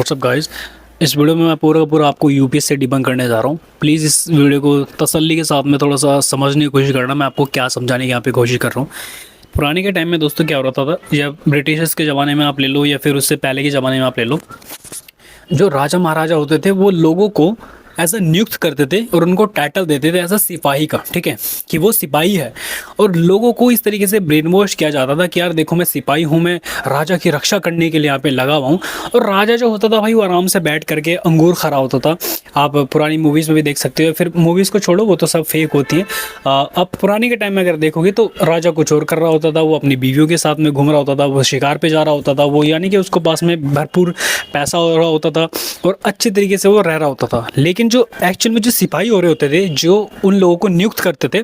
WhatsApp guys. इस video में मैं पूरा का पूरा आपको यूपीएस से डिबंक करने जा रहा हूँ। प्लीज़ इस वीडियो को तसल्ली के साथ में थोड़ा सा समझने की कोशिश करना। मैं आपको क्या समझाने की यहाँ पे कोशिश कर रहा हूँ। पुराने के टाइम में दोस्तों क्या हो रहा था, या ब्रिटिशर्स के ज़माने में आप ले लो या फिर उससे पहले के ज़माने में आप ले लो, जो राजा महाराजा होते थे वो लोगों को ऐसा नियुक्त करते थे और उनको टाइटल देते थे ऐसा सिपाही का, ठीक है, कि वो सिपाही है। और लोगों को इस तरीके से ब्रेन वॉश किया जाता था कि यार देखो मैं सिपाही हूँ, मैं राजा की रक्षा करने के लिए यहाँ पे लगा हुआ हूँ। और राजा जो होता था भाई वो आराम से बैठ करके अंगूर खा रहा होता था। आप पुरानी मूवीज़ में भी देख सकते हो, फिर मूवीज़ को छोड़ो वो तो सब फेक होती हैं। अब पुराने के टाइम में अगर देखोगे तो राजा कुछ और कर रहा होता था, वो अपनी बीवियों के साथ में घूम रहा होता था, वो शिकार पे जा रहा होता था, वो यानी कि उसको पास में भरपूर पैसा हो रहा होता था और अच्छे तरीके से वो रह रहा होता था। लेकिन जो एक्चुअल में जो सिपाही हो रहे होते थे, जो उन लोगों को नियुक्त करते थे,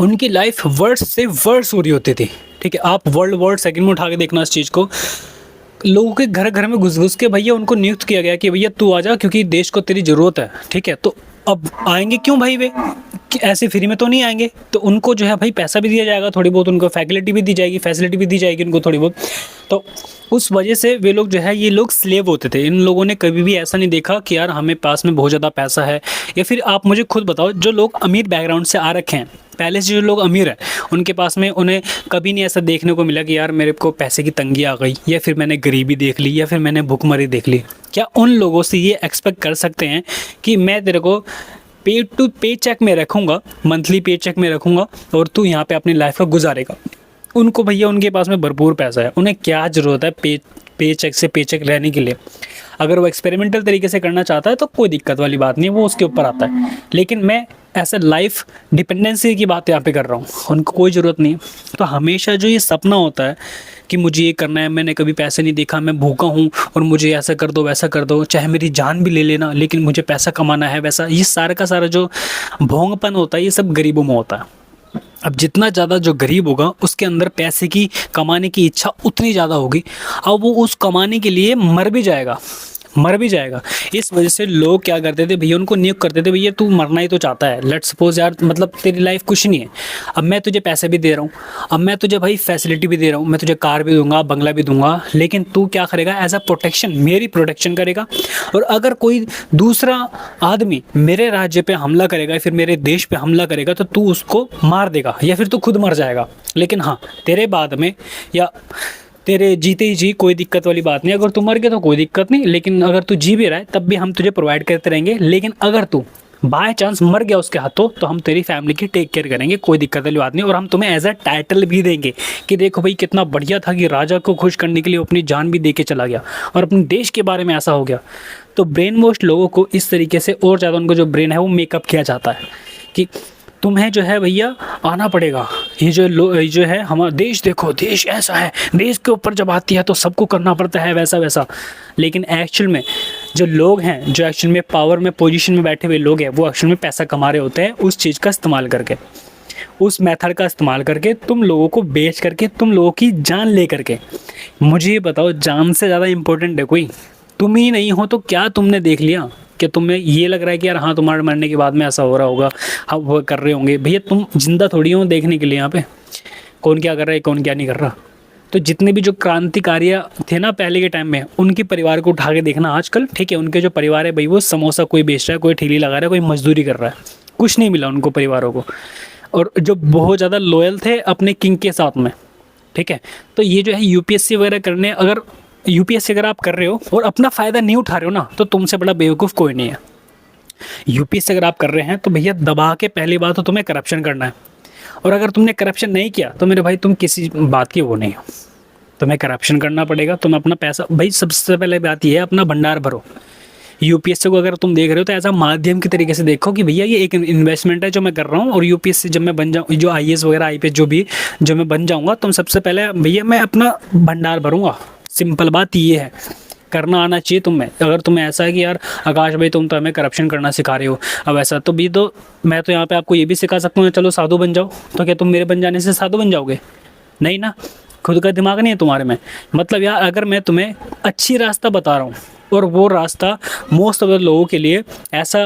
उनकी लाइफ वर्ष से वर्ष हो रही होती थी। ठीक है, आप वर्ल्ड वॉर सेकंड में उठा के देखना इस चीज़ को। लोगों के घर घर में घुस घुस के भैया उनको नियुक्त किया गया कि भैया तू आ जा क्योंकि देश को तेरी ज़रूरत है। ठीक है, तो अब आएंगे क्यों भाई वे, कि ऐसे फ्री में तो नहीं आएंगे। तो उनको जो है भाई पैसा भी दिया जाएगा, थोड़ी बहुत उनको फैसिलिटी भी दी जाएगी उनको थोड़ी बहुत। तो उस वजह से वे लोग जो है, ये लोग स्लेव होते थे। इन लोगों ने कभी भी ऐसा नहीं देखा कि यार हमें पास में बहुत ज़्यादा पैसा है। या फिर आप मुझे खुद बताओ, जो लोग अमीर बैकग्राउंड से आ रखे हैं, पहले से जो लोग अमीर हैं, उनके पास में उन्हें कभी नहीं ऐसा देखने को मिला कि यार मेरे को पैसे की तंगी आ गई, या फिर मैंने गरीबी देख ली, या फिर मैंने भुखमरी देख ली। क्या उन लोगों से ये एक्सपेक्ट कर सकते हैं कि मैं तेरे को पे टू पे चेक में रखूँगा, मंथली पे चेक में रखूँगा और तू यहाँ पे अपनी लाइफ को गुजारेगा? उनको भैया उनके पास में भरपूर पैसा है, उन्हें क्या ज़रूरत है पे चेक से पे चेक रहने के लिए। अगर वो एक्सपेरिमेंटल तरीके से करना चाहता है तो कोई दिक्कत वाली बात नहीं है, वो उसके ऊपर आता है। लेकिन मैं ऐसे लाइफ डिपेंडेंसी की बात यहाँ पे कर रहा हूँ, उनको कोई ज़रूरत नहीं है। तो हमेशा जो ये सपना होता है कि मुझे ये करना है, मैंने कभी पैसे नहीं देखा, मैं भूखा हूँ और मुझे ऐसा कर दो वैसा कर दो, चाहे मेरी जान भी ले लेना लेकिन मुझे पैसा कमाना है, वैसा ये सारा का सारा जो भोंगपन होता है ये सब गरीबों में होता है। अब जितना ज़्यादा जो गरीब होगा उसके अंदर पैसे की कमाने की इच्छा उतनी ज़्यादा होगी। अब वो उस कमाने के लिए मर भी जाएगा। इस वजह से लोग क्या करते थे भैया, उनको नियुक्त करते थे, भैया तू मरना ही तो चाहता है, लेट सपोज यार मतलब तेरी लाइफ कुछ नहीं है, अब मैं तुझे पैसे भी दे रहा हूँ, अब मैं तुझे भाई फैसिलिटी भी दे रहा हूँ, मैं तुझे कार भी दूंगा, बंगला भी दूंगा, लेकिन तू क्या करेगा, एज अ प्रोटेक्शन मेरी प्रोटेक्शन करेगा। और अगर कोई दूसरा आदमी मेरे राज्य पे हमला करेगा या फिर मेरे देश पे हमला करेगा तो तू उसको मार देगा या फिर तू खुद मर जाएगा। लेकिन हाँ, तेरे बाद में या तेरे जीते ही जी कोई दिक्कत वाली बात नहीं, अगर तू मर गया तो कोई दिक्कत नहीं, लेकिन अगर तू जी भी रहा है तब भी हम तुझे प्रोवाइड करते रहेंगे। लेकिन अगर तू बाय चांस मर गया उसके हाथों तो हम तेरी फैमिली की टेक केयर करेंगे, कोई दिक्कत वाली बात नहीं। और हम तुम्हें एज अ टाइटल भी देंगे कि देखो भाई कितना बढ़िया था कि राजा को खुश करने के लिए अपनी जान भी दे के चला गया और अपने देश के बारे में ऐसा हो गया। तो ब्रेन वॉश लोगों को इस तरीके से और ज़्यादा उनको जो ब्रेन है वो मेकअप किया जाता है कि तुम्हें जो है भैया आना पड़ेगा। ये जो है हमारा देश, देखो देश ऐसा है, देश के ऊपर जब आती है तो सबको करना पड़ता है वैसा वैसा। लेकिन एक्चुअल में जो लोग हैं, जो एक्चुअल में पावर में पोजीशन में बैठे हुए लोग हैं, वो एक्चुअल में पैसा कमा रहे होते हैं उस चीज़ का इस्तेमाल करके, उस मेथड का इस्तेमाल करके, तुम लोगों को बेच करके, तुम लोगों की जान ले करके। मुझे ये बताओ, जान से ज़्यादा इम्पोर्टेंट है कोई? तुम ही नहीं हो तो क्या तुमने देख लिया कि तुम्हें ये लग रहा है कि यार हाँ तुम्हारे मरने के बाद में ऐसा हो रहा होगा, हाँ वो कर रहे होंगे। भैया तुम जिंदा थोड़ी हो देखने के लिए यहाँ पे कौन क्या कर रहा है कौन क्या नहीं कर रहा। तो जितने भी जो क्रांतिकारी थे ना पहले के टाइम में, उनके परिवार को उठा के देखना आजकल, ठीक है, उनके जो परिवार है भाई वो समोसा कोई बेच रहा है, कोई ठेली लगा रहा है, कोई मजदूरी कर रहा है, कुछ नहीं मिला उनको परिवारों को। और जो बहुत ज़्यादा लॉयल थे अपने किंग के साथ में, ठीक है। तो ये जो है यूपीएससी वगैरह करने, अगर यूपीएससी अगर आप कर रहे हो और अपना फ़ायदा नहीं उठा रहे हो ना, तो तुमसे बड़ा बेवकूफ़ कोई नहीं है। यूपीएससी अगर आप कर रहे हैं तो भैया दबा के पहली बात तो तुम्हें करप्शन करना है। और अगर तुमने करप्शन नहीं किया तो मेरे भाई तुम किसी बात की वो नहीं हो, तुम्हें करप्शन करना पड़ेगा। तुम अपना पैसा, भाई सबसे पहले बात ये है अपना भंडार भरो। यूपीएससी को अगर तुम देख रहे हो तो ऐसा माध्यम के तरीके से देखो कि भैया ये एक इन्वेस्टमेंट है जो मैं कर रहा हूँ, और यूपीएससी जब मैं बन जाऊँ, जो आईएएस वगैरह आईपीएस जो भी जो मैं बन जाऊँगा, तुम सबसे पहले भैया मैं अपना भंडार भरूँगा। सिंपल बात ये है, करना आना चाहिए तुम्हें। अगर तुम्हें ऐसा है कि यार आकाश भाई तुम तो हमें करप्शन करना सिखा रहे हो, अब ऐसा तो भी तो मैं तो यहाँ पे आपको ये भी सिखा सकता हूँ चलो साधु बन जाओ। तो क्या तुम मेरे बन जाने से साधु बन जाओगे? नहीं ना, खुद का दिमाग नहीं है तुम्हारे में। मतलब यार अगर मैं तुम्हें अच्छी रास्ता बता रहा हूँ और वो रास्ता मोस्ट ऑफ द लोगों के लिए ऐसा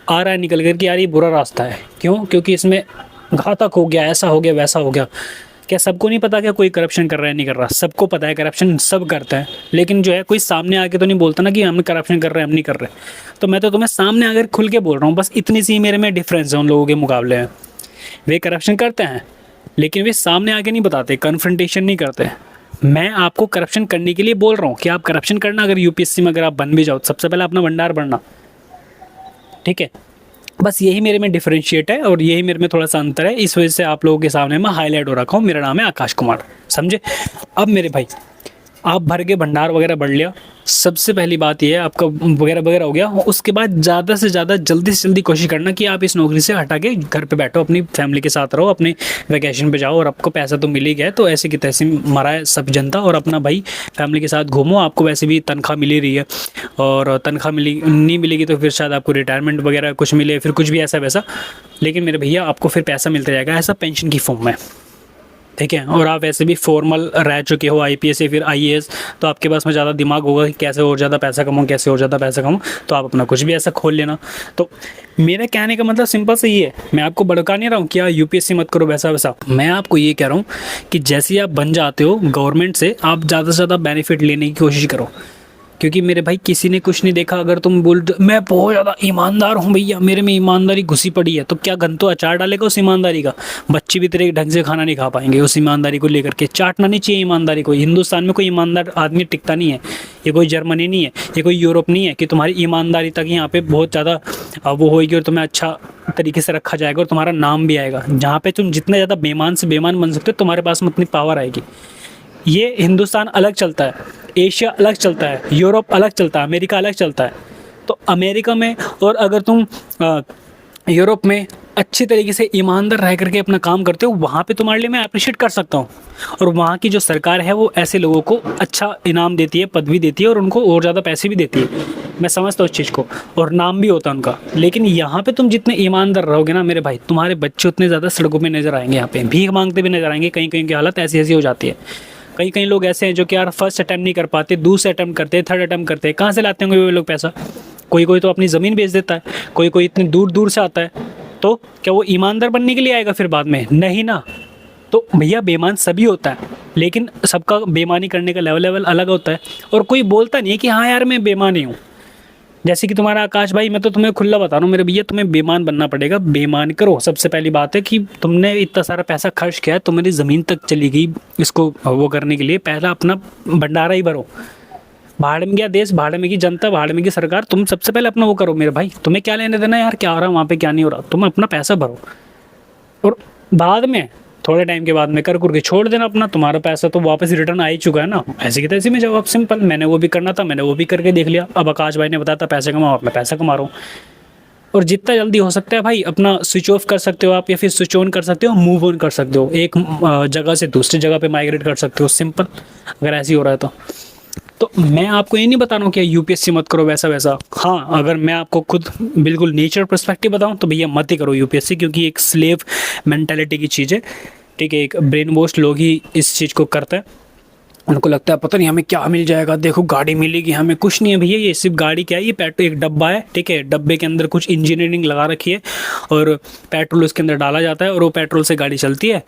आ रहा है निकल कर कि यार ये बुरा रास्ता है, क्यों? क्योंकि इसमें घातक हो गया, ऐसा हो गया, वैसा हो गया। क्या सबको नहीं पता क्या कोई करप्शन कर रहा है नहीं कर रहा? सबको पता है करप्शन सब करता है, लेकिन जो है कोई सामने आके तो नहीं बोलता ना कि हम करप्शन कर रहे हैं, हम नहीं कर रहे। तो मैं तो तुम्हें सामने आकर खुल के बोल रहा हूँ, बस इतनी सी मेरे में डिफरेंस है उन लोगों के मुकाबले में। वे करप्शन करते हैं लेकिन वे सामने आके नहीं बताते, कन्फ्रंटेशन नहीं करते। मैं आपको करप्शन करने के लिए बोल रहा हूँ कि आप करप्शन करना, अगर यूपीएससी में अगर आप बन भी जाओ, सबसे पहले अपना भंडार बढ़ना, ठीक है। बस यही मेरे में डिफरेंशिएट है और यही मेरे में थोड़ा सा अंतर है, इस वजह से आप लोगों के सामने मैं हाईलाइट हो रखा हूँ। मेरा नाम है आकाश कुमार, समझे। अब मेरे भाई, आप भर के भंडार वगैरह बढ़ लिया, सबसे पहली बात ये है आपका वगैरह वगैरह हो गया। उसके बाद ज़्यादा से ज़्यादा जल्दी से जल्दी कोशिश करना कि आप इस नौकरी से हटा के घर पे बैठो, अपनी फैमिली के साथ रहो, अपने वैकेशन पे जाओ, और आपको पैसा तो मिल ही गया, तो ऐसे की तैसे मरा है सब जनता, और अपना भाई फैमिली के साथ घूमो। आपको वैसे भी तनख्वाह मिल ही रही है, और तनख्वाह मिली नहीं मिलेगी तो फिर शायद आपको रिटायरमेंट वगैरह कुछ मिले, फिर कुछ भी ऐसा वैसा, लेकिन मेरे भैया आपको फिर पैसा मिलता जाएगा ऐसा पेंशन की फॉर्म में, ठीक है। और आप वैसे भी फॉर्मल रह चुके हो आईपीएस या फिर आईएएस, तो आपके पास में ज़्यादा दिमाग होगा कि कैसे और ज़्यादा पैसा कमाऊँ, कैसे और ज़्यादा पैसा कमाऊँ, तो आप अपना कुछ भी ऐसा खोल लेना। तो मेरा कहने का मतलब सिंपल से ये है, मैं आपको भड़का नहीं रहा हूँ कि यूपीएससी मत करो वैसा वैसा। मैं आपको ये कह रहा हूँ कि जैसे ही आप बन जाते हो गवर्नमेंट से, आप ज़्यादा से ज़्यादा बेनिफिट लेने की कोशिश करो, क्योंकि मेरे भाई किसी ने कुछ नहीं देखा। अगर तुम बोल मैं बहुत ज़्यादा ईमानदार हूँ भैया, मेरे में ईमानदारी घुसी पड़ी है, तो क्या गन तो अचार डालेगा उस ईमानदारी का? बच्चे भी तेरे ढंग से खाना नहीं खा पाएंगे उस ईमानदारी को लेकर के। चाटना नहीं चाहिए ईमानदारी को। हिंदुस्तान में कोई ईमानदार आदमी टिकता नहीं है, ये कोई जर्मनी नहीं है, ये कोई यूरोप नहीं है कि तुम्हारी ईमानदारी तक यहाँ पे बहुत ज़्यादा वो होएगी और तुम्हें अच्छा तरीके से रखा जाएगा और तुम्हारा नाम भी आएगा। जहाँ पे तुम जितना ज़्यादा बेईमान से बेईमान बन सकते हो, तुम्हारे पास में उतनी पावर आएगी। ये हिंदुस्तान अलग चलता है, एशिया अलग चलता है, यूरोप अलग चलता है, अमेरिका अलग चलता है। तो अमेरिका में, और अगर तुम यूरोप में अच्छी तरीके से ईमानदार रह करके अपना काम करते हो, वहाँ पे तुम्हारे लिए मैं अप्रिशिएट कर सकता हूँ। और वहाँ की जो सरकार है वो ऐसे लोगों को अच्छा इनाम देती है, पदवी देती है, और उनको और ज़्यादा पैसे भी देती है। मैं समझता हूँ उस चीज़ को, और नाम भी होता है उनका। लेकिन यहाँ पे तुम जितने ईमानदार रहोगे ना मेरे भाई, तुम्हारे बच्चे उतने ज़्यादा सड़कों पे नज़र आएंगे, यहाँ पे भीख मांगते भी नजर आएंगे। कहीं कहीं की हालत ऐसी ऐसी हो जाती है। कई कई लोग ऐसे हैं जो कि यार फर्स्ट अटैम्प्ट नहीं कर पाते, दूसरे अटैम्प्ट करते, थर्ड अटैम्प्ट करते। कहाँ से लाते होंगे वो लोग पैसा? कोई कोई तो अपनी ज़मीन बेच देता है, कोई कोई इतनी दूर दूर से आता है। तो क्या वो ईमानदार बनने के लिए आएगा फिर बाद में? नहीं ना। तो भैया बेईमान सभी होता है, लेकिन सबका बेईमानी करने का लेवल अलग होता है। और कोई बोलता नहीं है कि हाँ यार मैं बेईमान ही हूँ। जैसे कि तुम्हारा आकाश भाई, मैं तो तुम्हें खुला बता रहा हूँ मेरे भैया, तुम्हें बेईमान बनना पड़ेगा। बेईमान करो। सबसे पहली बात है कि तुमने इतना सारा पैसा खर्च किया है, तुम्हारी ज़मीन तक चली गई इसको वो करने के लिए, पहला अपना भंडारा ही भरो। भाड़ में गया देश, भाड़ में की जनता, भाड़ में की सरकार, तुम सबसे पहले अपना वो करो मेरे भाई। तुम्हें क्या लेने देना यार, क्या हो रहा है वहाँ पे क्या नहीं हो रहा, तुम अपना पैसा भरो। और बाद में थोड़े टाइम के बाद में कर के छोड़ देना अपना, तुम्हारा पैसा तो वापस रिटर्न आ ही चुका है ना। ऐसे की तैसे में जवाब सिंपल। मैंने वो भी करना था, मैंने वो भी करके देख लिया। अब आकाश भाई ने बताया था पैसे कमाओ, अब मैं पैसा कमा रहा हूँ। और जितना जल्दी हो सकता है भाई अपना स्विच ऑफ कर सकते हो आप, या फिर स्विच ऑन कर सकते हो, मूव ऑन कर सकते हो, एक जगह से दूसरी जगह पे माइग्रेट कर सकते हो, सिंपल। अगर ऐसे ही हो रहा है तो मैं आपको ये नहीं बता रहा हूँ कि यूपीएससी मत करो वैसा वैसा। हाँ, अगर मैं आपको खुद बिल्कुल नेचर पर्सपेक्टिव बताऊँ तो भैया मत ही करो यूपीएससी, क्योंकि एक स्लेव मेंटालिटी की चीज़ है, ठीक है। एक ब्रेन वॉश लोग ही इस चीज़ को करते हैं। उनको लगता है पता नहीं हमें क्या मिल जाएगा, देखो गाड़ी मिलेगी हमें। कुछ नहीं है भैया, ये सिर्फ गाड़ी क्या है, ये पेट्रोल एक डब्बा है, ठीक है। डब्बे के अंदर कुछ इंजीनियरिंग लगा रखी है और पेट्रोल उसके अंदर डाला जाता है, और वो पेट्रोल से गाड़ी चलती है,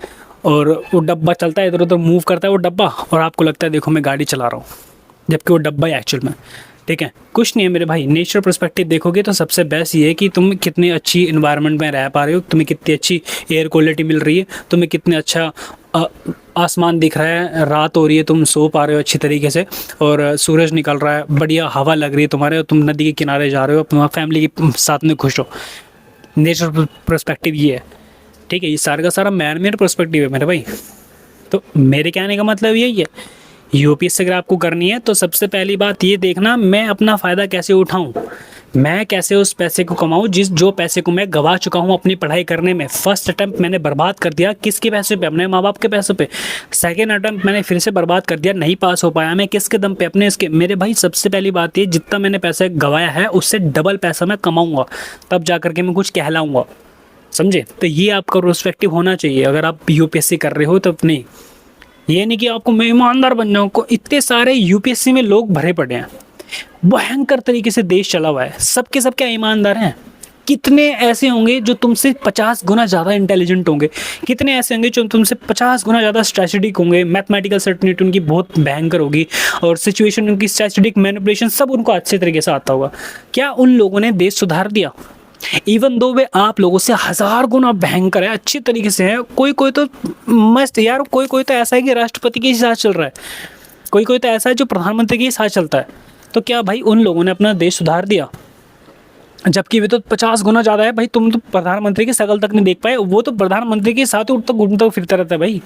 और वो डब्बा चलता है, इधर उधर मूव करता है वो डब्बा, और आपको लगता है देखो मैं गाड़ी चला रहा हूँ, जबकि वो डब्बा है एक्चुअल में, ठीक है। कुछ नहीं है मेरे भाई। नेचर पर्सपेक्टिव देखोगे तो सबसे बेस्ट ये है कि तुम कितनी अच्छी इन्वायरमेंट में रह पा रहे हो, तुम्हें कितनी अच्छी एयर क्वालिटी मिल रही है, तुम्हें कितने अच्छा आसमान दिख रहा है, रात हो रही है, तुम सो पा रहे हो अच्छी तरीके से, और सूरज निकल रहा है, बढ़िया हवा लग रही है तुम्हारे, और तुम नदी के किनारे जा रहे हो, अपना फैमिली के साथ में खुश हो। नेचर पर्सपेक्टिव ये है, ठीक है। ये सारा का सारा मैन मेड पर्सपेक्टिव है मेरे भाई। तो मेरे कहने का मतलब यही है, यूपीएससी अगर आपको करनी है तो सबसे पहली बात ये देखना मैं अपना फ़ायदा कैसे उठाऊं, मैं कैसे उस पैसे को कमाऊं जो पैसे को मैं गवा चुका हूं अपनी पढ़ाई करने में। फर्स्ट अटैम्प्ट मैंने बर्बाद कर दिया, किसके पैसे पे? अपने माँ बाप के पैसों पे। सेकेंड अटैम्प्ट मैंने फिर से बर्बाद कर दिया, नहीं पास हो पाया मैं, किसके दम पे? अपने इसके। मेरे भाई सबसे पहली बात ये, जितना मैंने पैसा गवाया है उससे डबल पैसा मैं कमाऊँगा, तब जा करके मैं कुछ कहलाऊँगा, समझे। तो ये आपका पर्सपेक्टिव होना चाहिए अगर आप यूपीएससी कर रहे हो तो। अपनी ये नहीं कि आपको मैं ईमानदार बन जाऊँ को। इतने सारे यूपीएससी में लोग भरे पड़े हैं, भयंकर तरीके से देश चला हुआ है, सबके सब क्या ईमानदार हैं? कितने ऐसे होंगे जो तुमसे 50 गुना ज़्यादा इंटेलिजेंट होंगे, कितने ऐसे होंगे जो तुमसे 50 गुना ज़्यादा स्ट्रेटेजिक होंगे, मैथमेटिकल सर्टेनिटी उनकी बहुत भयंकर होगी और सिचुएशन उनकी स्ट्रेटेजिक मैनिपुलेशन सब उनको अच्छे तरीके से आता होगा। क्या उन लोगों ने देश सुधार दिया? इवन दो वे आप लोगों से 1000 गुना भयंकर है, अच्छी तरीके से है। कोई कोई तो मस्त यार, कोई कोई तो ऐसा है कि राष्ट्रपति के साथ चल रहा है, कोई कोई तो ऐसा है जो प्रधानमंत्री के साथ चलता है। तो क्या भाई उन लोगों ने अपना देश सुधार दिया? जबकि वे तो 50 गुना ज़्यादा है भाई। तुम तो प्रधानमंत्री की शक्ल तक नहीं देख पाए, वो तो प्रधानमंत्री के साथ उठता घूमता फिरता रहता है भाई,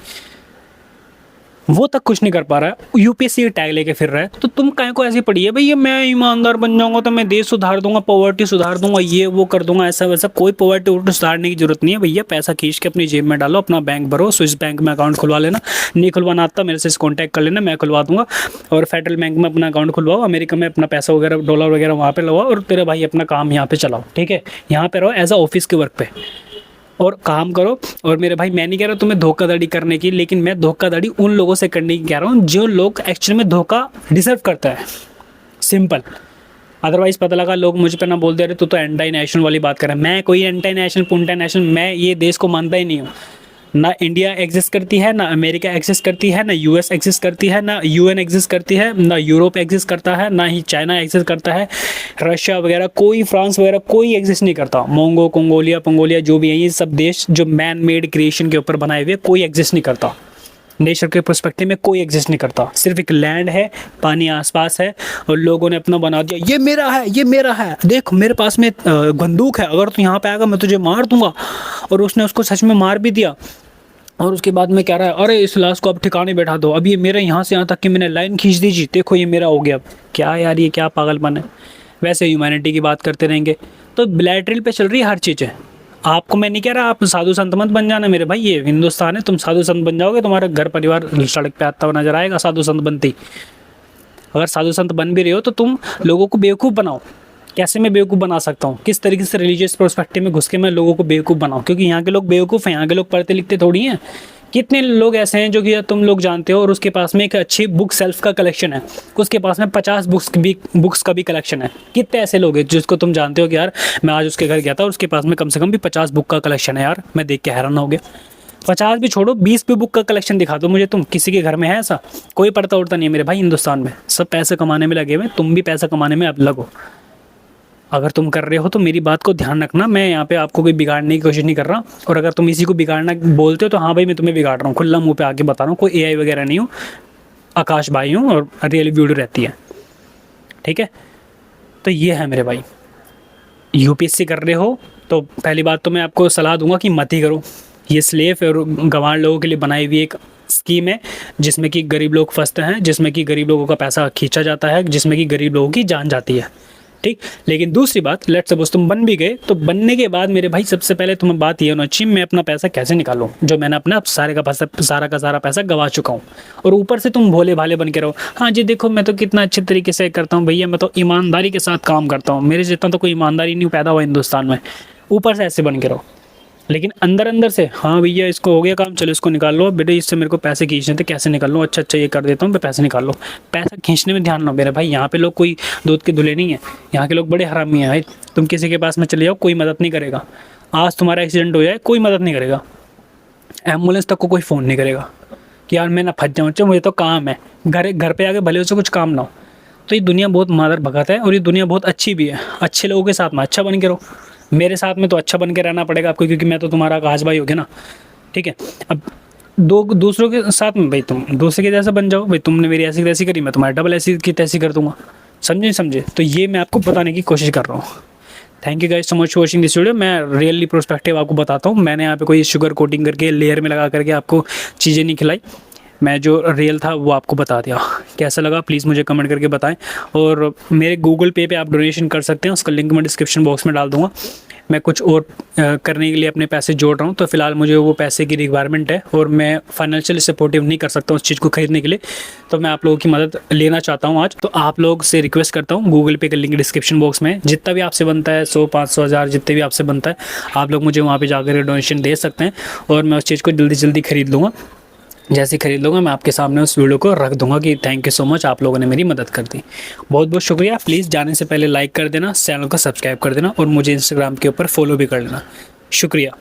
वो तक कुछ नहीं कर पा रहा है, यूपीएससी की टैग लेके फिर रहा है। तो तुम काहे को ऐसे पड़ी है भाई, ये मैं ईमानदार बन जाऊंगा तो मैं देश सुधार दूंगा, पॉवर्टी सुधार दूंगा, ये वो कर दूंगा, ऐसा वैसा। कोई पॉवर्टी सुधारने की जरूरत नहीं है भैया। पैसा खींच के अपनी जेब में डालो, अपना बैंक भरो, स्विस बैंक में अकाउंट खुलवा लेना, नहीं खुलवाना आता मेरे से कॉन्टैक्ट कर लेना, मैं खुलवा दूंगा। और फेडरल बैंक में अपना अकाउंट खुलवाओ, अमेरिका में अपना पैसा वगैरह डॉलर वगैरह वहाँ पे लगाओ और तेरे भाई अपना काम यहाँ पे चलाओ, ठीक है। यहाँ पे रहो एज अ ऑफिस के वर्क पे और काम करो। और मेरे भाई मैं नहीं कह रहा तुम्हें धोखाधड़ी करने की, लेकिन मैं धोखाधड़ी उन लोगों से करने की कह रहा हूँ जो लोग एक्चुअली में धोखा डिजर्व करता है, सिंपल। अदरवाइज पता लगा लोग मुझ पर ना बोल दे रहे तू तो एंटी नेशनल वाली बात कर रहा है। मैं कोई एंटी नेशनल पुंटा नेशनल, मैं ये देश को मानता ही नहीं हूँ। ना इंडिया एग्जिस्ट करती है, ना अमेरिका एग्जिस्ट करती है, ना यूएस एग्जिस्ट करती है, ना यूएन एग्जिस्ट करती है, ना यूरोप एग्जिस्ट करता है, ना ही चाइना एग्जिस्ट करता है, रशिया वगैरह कोई, फ्रांस वगैरह कोई एग्जिस्ट नहीं करता। मोंगो कंगोलिया पंगोलिया जो भी है, ये सब देश जो मैन मेड क्रिएशन के ऊपर बनाए हुए, कोई एग्जिस्ट नहीं करता। नेचर के पर्सपेक्टिव में कोई एग्जिस्ट नहीं करता। सिर्फ एक लैंड है, पानी आसपास है और लोगों ने अपना बना दिया, ये मेरा है, ये मेरा है, देख मेरे पास में बंदूक है, अगर तू यहाँ पे आएगा मैं तुझे मार दूंगा। और उसने उसको सच में मार भी दिया। और उसके बाद में कह रहा है अरे इस लाश को अब ठिकाने बैठा दो, अब ये मेरा यहाँ से यहाँ तक कि मैंने लाइन खींच दी जी, देखो ये मेरा हो गया। अब क्या यार, ये क्या पागलपन है। वैसे ह्यूमैनिटी की बात करते रहेंगे तो बिलैटरल पे चल रही है हर चीज़ है। आपको मैं नहीं कह रहा आप साधु संत मत बन जाना मेरे भाई, ये हिंदुस्तान है, तुम साधु संत बन जाओगे तुम्हारा घर परिवार सड़क पे आता हुआ नजर आएगा साधु संत बनती। अगर साधु संत बन भी रहे हो तो तुम लोगों को बेवकूफ़ बनाओ। कैसे मैं बेवकूफ़ बना सकता हूँ, किस तरीके से रिलीजियस पर्सपेक्टिव में घुस के मैं लोगों को बेवकूफ़ बनाऊँ, क्योंकि यहाँ के लोग बेवकूफ़ हैं, यहाँ के लोग पढ़ते लिखते थोड़ी हैं। कितने लोग ऐसे हैं जो कि तुम लोग जानते हो और उसके पास में एक अच्छी बुक सेल्फ का कलेक्शन है, उसके पास में 50 बुक्स का भी कलेक्शन है। कितने ऐसे लोग हैं जिसको तुम जानते हो कि यार मैं आज उसके घर गया था और उसके पास में कम से कम भी 50 बुक का कलेक्शन है। यार मैं देख के हैरान हो गया। 50 भी छोड़ो, 20 भी बुक का कलेक्शन दिखा दो मुझे तुम, किसी के घर में है ऐसा? कोई पढ़ता उड़ता नहीं है मेरे भाई हिंदुस्तान में, सब पैसे कमाने में लगे हुए। तुम भी पैसा कमाने में अब लगो। अगर तुम कर रहे हो तो मेरी बात को ध्यान रखना, मैं यहाँ पे आपको कोई बिगाड़ने की कोशिश नहीं कर रहा। और अगर तुम इसी को बिगाड़ना बोलते हो तो हाँ भाई मैं तुम्हें बिगाड़ रहा हूँ, खुला मुंह पे आके बता रहा हूँ। कोई एआई वगैरह नहीं हूँ, आकाश भाई हूँ और रियल वीडियो रहती है, ठीक है। तो ये है मेरे भाई, यूपीएससी कर रहे हो तो पहली बात तो मैं आपको सलाह दूंगा कि मत ही करो। ये स्लेव और गंवार लोगों के लिए बनाई हुई एक स्कीम है जिसमें कि गरीब लोग फंसते हैं, जिसमें कि गरीब लोगों का पैसा खींचा जाता है, जिसमें कि गरीब लोगों की जान जाती है, ठीक। लेकिन दूसरी बात, लेट्स सपोज तुम बन भी गए तो बनने के बाद मेरे भाई सबसे पहले तुम्हें बात ये होना चाहिए मैं अपना पैसा कैसे निकालूं, जो मैंने अपना सारा का सारा पैसा गवा चुका हूं। और ऊपर से तुम भोले भाले बन के रहो, हाँ जी देखो मैं तो कितना अच्छे तरीके से करता हूँ भैया, मैं तो ईमानदारी के साथ काम करता हूँ, मेरे जितना तो कोई ईमानदारी नहीं पैदा हुआ हिंदुस्तान में। ऊपर से ऐसे बन के रहो, लेकिन अंदर अंदर से हाँ भैया इसको हो गया काम, चलो इसको निकाल लो बेटे, इससे मेरे को पैसे खींचने थे, कैसे निकाल लो, अच्छा अच्छा ये कर देता हूँ मैं, पैसे निकाल लो। पैसा खींचने में ध्यान लो मेरे भाई, यहाँ पे लोग कोई दूध के धुले नहीं है, यहाँ के लोग बड़े हरामी हैं भाई। तुम किसी के पास में चले जाओ कोई मदद नहीं करेगा, आज तुम्हारा एक्सीडेंट हो जाए कोई मदद नहीं करेगा, एम्बुलेंस तक को कोई फ़ोन नहीं करेगा कि यार मैं ना फंस जाऊँ, मुझे तो काम है, घर पे आके भले उसे कुछ काम ना हो। तो ये दुनिया बहुत मादर भगत है और ये दुनिया बहुत अच्छी भी है। अच्छे लोगों के साथ में अच्छा बन के रहो, मेरे साथ में तो अच्छा बन के रहना पड़ेगा आपको, क्योंकि मैं तो तुम्हारा आकाश भाई हो गया ना, ठीक है। अब दूसरों के साथ में भाई तुम दूसरे के जैसा बन जाओ भाई, तुमने मेरी ऐसी तैसी करी मैं तुम्हारी डबल ऐसी की तैसी कर दूंगा, समझे। तो ये मैं आपको बताने की कोशिश कर रहा हूँ। Thank you guys so much for watching this video. मैं रियली प्रोस्पेक्टिव आपको बताता हूँ, मैंने यहाँ पे कोई शुगर कोटिंग करके लेयर में लगा करके आपको चीज़ें नहीं खिलाई, मैं जो रियल था वो आपको बता दिया। कैसा लगा प्लीज़ मुझे कमेंट करके बताएं। और मेरे गूगल पे आप डोनेशन कर सकते हैं, उसका लिंक मैं डिस्क्रिप्शन बॉक्स में डाल दूँगा। मैं कुछ और करने के लिए अपने पैसे जोड़ रहा हूँ, तो फिलहाल मुझे वो पैसे की रिक्वायरमेंट है और मैं फाइनेंशियली सपोर्टिव नहीं कर सकता उस चीज़ को खरीदने के लिए, तो मैं आप लोगों की मदद लेना चाहता हूँ आज। तो आप लोग से रिक्वेस्ट करता हूँ, गूगल पे का लिंक डिस्क्रिप्शन बॉक्स में, जितना भी आपसे बनता है 100 500 1000 जितने भी आपसे बनता है आप लोग मुझे वहाँ पर जाकर डोनेशन दे सकते हैं और मैं उस चीज़ को जल्दी खरीद लूँगा। जैसे ही खरीद लूँगा मैं आपके सामने उस वीडियो को रख दूँगा कि थैंक यू सो मच, आप लोगों ने मेरी मदद कर दी। बहुत बहुत शुक्रिया। प्लीज़ जाने से पहले लाइक कर देना, चैनल को सब्सक्राइब कर देना और मुझे इंस्टाग्राम के ऊपर फॉलो भी कर लेना। शुक्रिया।